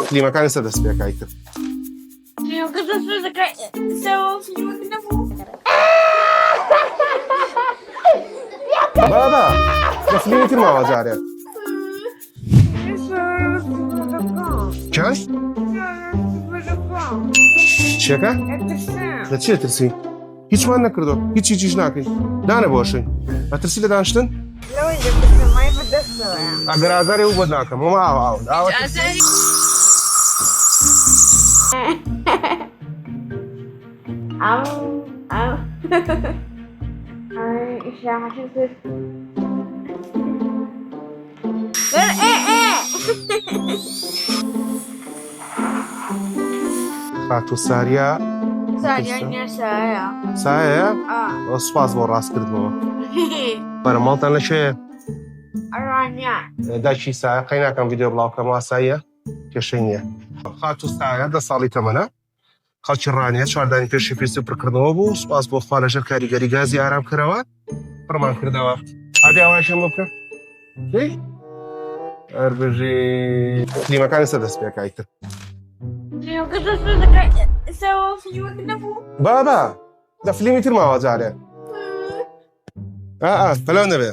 فیلمەکانی سەر دەست پێکای کرد. بابا لە فیلمی تر ماوە جارێ. چاش؟ چیەکە؟ لە چی دەترسی؟ هیچمان نەکردو، هیچیش ناکەین. دانە بۆشین. ئەترسی لە دانیشتن؟ ئەگەر ئازاری و بۆت ناکەم، وەما ئاو. خاتو ساریا سایە؟ سوپاس بۆ ڕاستکردنەوە. بەرەماڵتان لە شێیە؟ داچی سایە قەی ناکەم ڤیدیۆ بڵاوکەم ئاساییە کێشەی نییە. خاتو سایە 10 ساڵی تەمەنە. خەڵکی ڕانیە چواردانی پێشی پێسی پڕکردنەوە بوو. سوپاس بۆ خوا لەژێر کاریگەری گازی ئارام کردەوە. پڕمان کردەوە. ئادی ئاواشم بکە؟ هەربژی فیلمەکانی سەر دەست پێکای کرد. بابا لە فیلمی تر ماوە جارێ. بەلەو نەبێ.